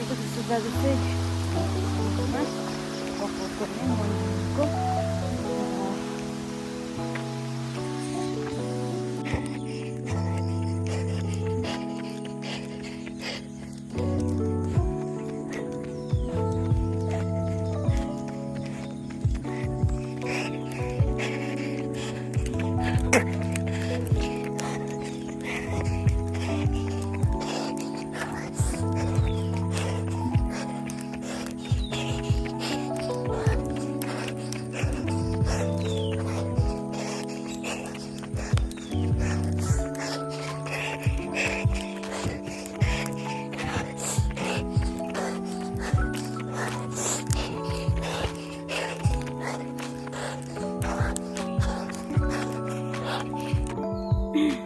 गरेको सुब्बा जस्तै कपको नै मन्दिरको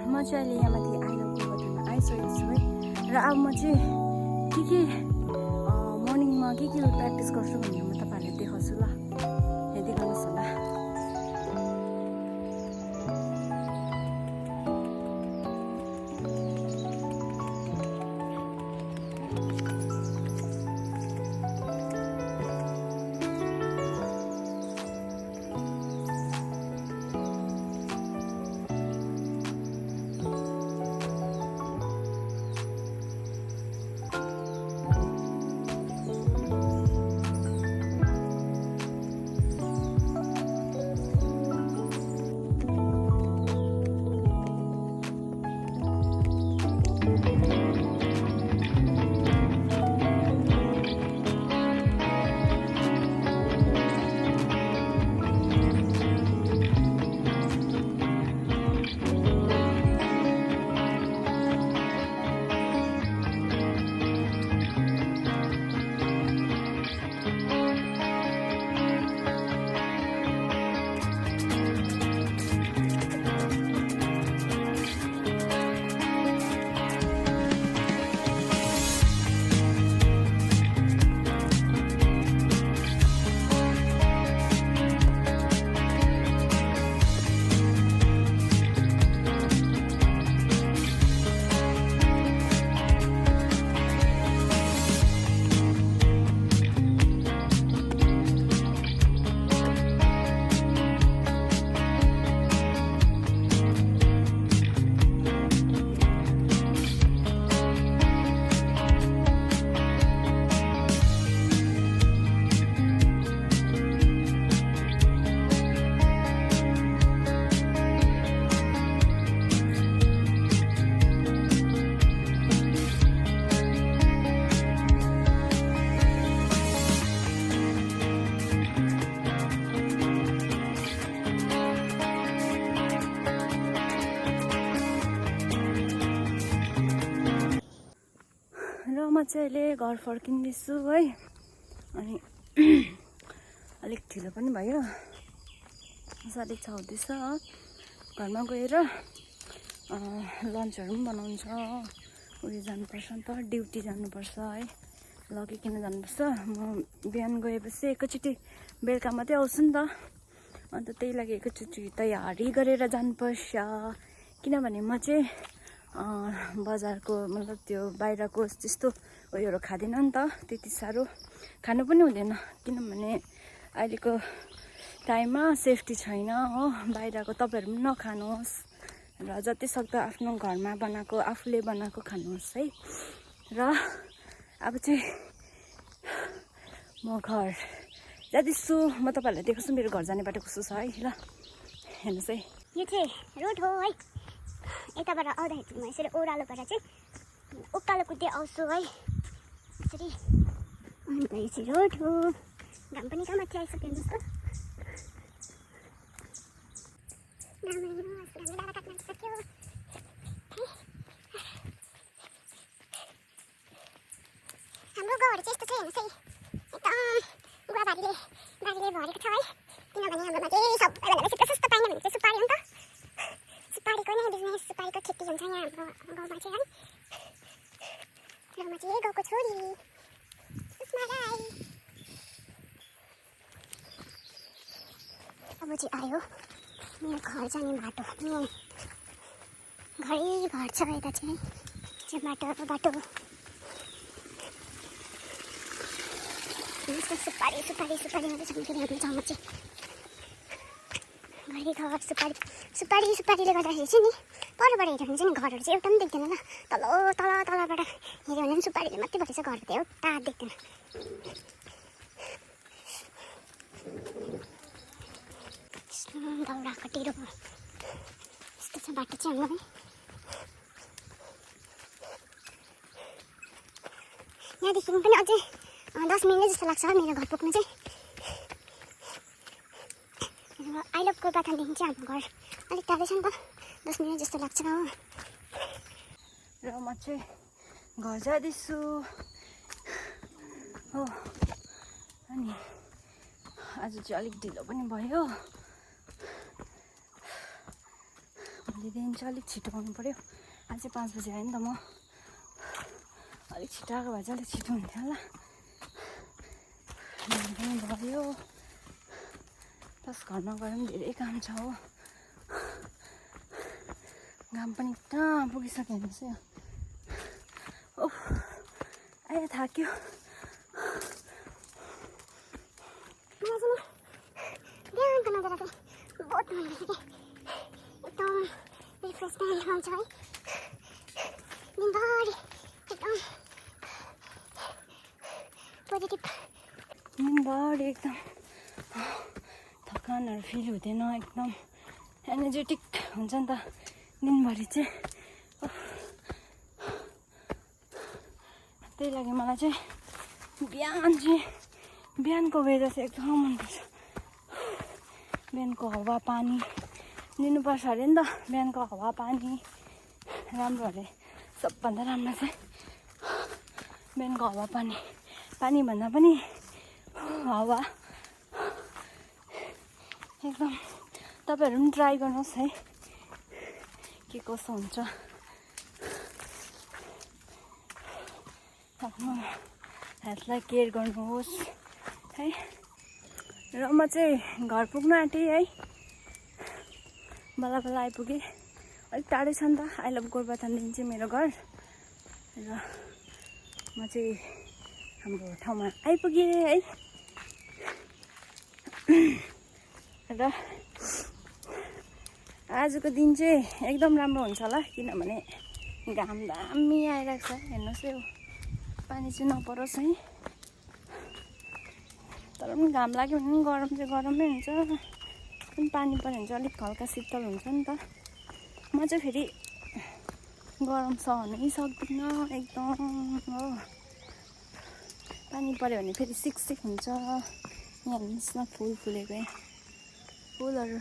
म चाहिँ अहिले यहाँ माथि आइलको होटलमा आइसकेको छु है। र अब म चाहिँ के मर्निङमा के प्र्याक्टिस गर्छु भनेर म तपाईँहरूलाई देखाउँछु ल, हेर्दै गर्नुहोस् होला। र म चाहिँ अहिले घर फर्किँदैछु है। अनि अलिक ढिलो पनि भयो, 6:30 हुँदैछ। घरमा गएर लन्चहरू पनि बनाउँछ, उयो जानुपर्छ नि त, ड्युटी जानुपर्छ है, लगिकन जानुपर्छ। म बिहान गएपछि एकैचोटि बेलुका मात्रै आउँछु नि त, अन्त त्यही लागि एकैचोटि तयारी गरेर जानुपर्छ। किनभने म चाहिँ बजारको मतलब त्यो बाहिरको त्यस्तो उयोहरू खाँदैन नि त, त्यति साह्रो खानु पनि हुँदैन। किनभने अहिलेको टाइममा सेफ्टी छैन हो, बाहिरको तपाईँहरू पनि नखानुहोस् र जति सक्दो आफ्नो घरमा बनाएको आफूले बनाएको खानुहोस् है। र अब चाहिँ म घर जाँदैछु, म तपाईँहरूलाई देखाउँछु मेरो घर जाने बाटो कस्तो छ है। ल हेर्नुहोस् है, यो चाहिँ रोड हो है। यताबाट आउँदाखेरि म यसरी ओह्रालोबाट चाहिँ उकालो कुद्दै आउँछु है यसरी। अन्त यो चाहिँ रोड हो, घाम पनि कहाँ माथि आइसक्यो जस्तो। हाम्रो गाउँहरू चाहिँ यस्तो छ हेर्नुहोस् है, एकदम गुवाबारीले भरेको छ है। किनभने हाम्रोमा चाहिँ सबैभन्दा बेसी प्रशस्त पाइने भनेको चाहिँ सुपारी हो नि त। सुपारीको नै बिजनेस, सुपारीको खेती हुन्छ यहाँ हाम्रो गाउँमा चाहिँ है। र म चाहिँ गाउँको छोरी सुषमा राई। अब चाहिँ आयो मेरो घर जाने बाटो। घरै घर छ यता चाहिँ बाटो। यस्तो सुपारी मात्रै छ फेरि हाम्रो ठाउँमा चाहिँ घरिघर सुपारीले गर्दाखेरि चाहिँ नि परबाट हेऱ्यो भने चाहिँ घरहरू चाहिँ एउटा पनि देख्दैन ल तलबाट हेऱ्यो भने पनि सुपारीले मात्रै भरेछ घर त एउटा देख्दैन दाउरा कटिरो यस्तो छ बाटो चाहिँ हाम्रो यहाँदेखि पनि अझै 10 मिनट जस्तो लाग्छ मेरो घर पुग्नु चाहिँ आई लभ गोरुबथानदेखि चाहिँ हाम्रो घर अलिक टाढै छ नि त 10 मिनट जस्तो लाग्छ हो र म चाहिँ घर जाँदैछु हो अनि आज चाहिँ अलिक ढिलो पनि भयो भोलिदेखि चाहिँ अलिक छिटो आउनु पऱ्यो आज चाहिँ 5 बजी आएँ नि त म अलिक छिटो आएको भए चाहिँ अलिक छिटो हुन्थ्यो होला पनि भयो प्लस घरमा गएर पनि धेरै काम छ हो घाम पनि कहाँ पुगिसक्यो हेर्नुहोस् है ओह आयो थाक्यो बिहानको नजारा चाहिँ बहुत मन लाग्छ कि एकदम रिफ्रेसमेन्ट आउँछ है दिनभरि एकदम पोजिटिभ दिनभरि एकदम थकानहरू फिल हुँदैन एकदम एनर्जेटिक हुन्छ नि त दिनभरि चाहिँ त्यही लागि मलाई चाहिँ बिहानको वेदर चाहिँ एकदम मनपर्छ बिहानको हावा पानी लिनुपर्छ अरे नि त बिहानको हावा पानी राम्रो अरे सबभन्दा राम्रो चाहिँ बिहानको हावा पानी भन्दा पनि हावा एकदम तपाईँहरू पनि ट्राई गर्नुहोस् है के कसो हुन्छ आफ्नो हेल्थलाई केयर गर्नुहोस् है र म चाहिँ घर पुग्न आँटेँ है बल्ल आइपुगेँ अलिक टाढै छ नि त आई लभ गोरुबथानदेखि चाहिँ मेरो घर र म चाहिँ हाम्रो ठाउँमा आइपुगेँ है र आजको दिन चाहिँ एकदम राम्रो हुन्छ होला किनभने घाम दामी आइरहेको छ हेर्नुहोस् है पानी चाहिँ नपरोस् है तर पनि घाम लाग्यो भने गरम चाहिँ गरमै हुन्छ पनि पानी पऱ्यो भने चाहिँ अलिक हल्का शीतल हुन्छ नि त म चाहिँ फेरि गरम सहनै सक्दिनँ एकदम हो पानी पऱ्यो भने फेरि सिक हुन्छ यहाँ हेर्नुहोस् न फुल फुलेको फुलहरू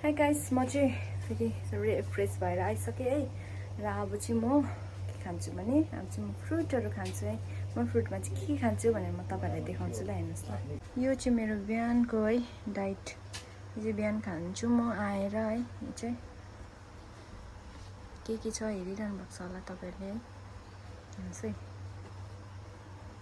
हाई गाइस म चाहिँ फेरि रिफ्रेस भएर आइसकेँ है र अब चाहिँ म के खान्छु भने अब चाहिँ म फ्रुटहरू खान्छु है म फ्रुटमा चाहिँ के खान्छु भनेर म तपाईँहरूलाई देखाउँछु ल हेर्नुहोस् न यो चाहिँ मेरो बिहानको है डाइट यो चाहिँ बिहान खान्छु म आएर है यो चाहिँ के छ हेरिरहनु भएको छ होला तपाईँहरूले है हेर्नुहोस् है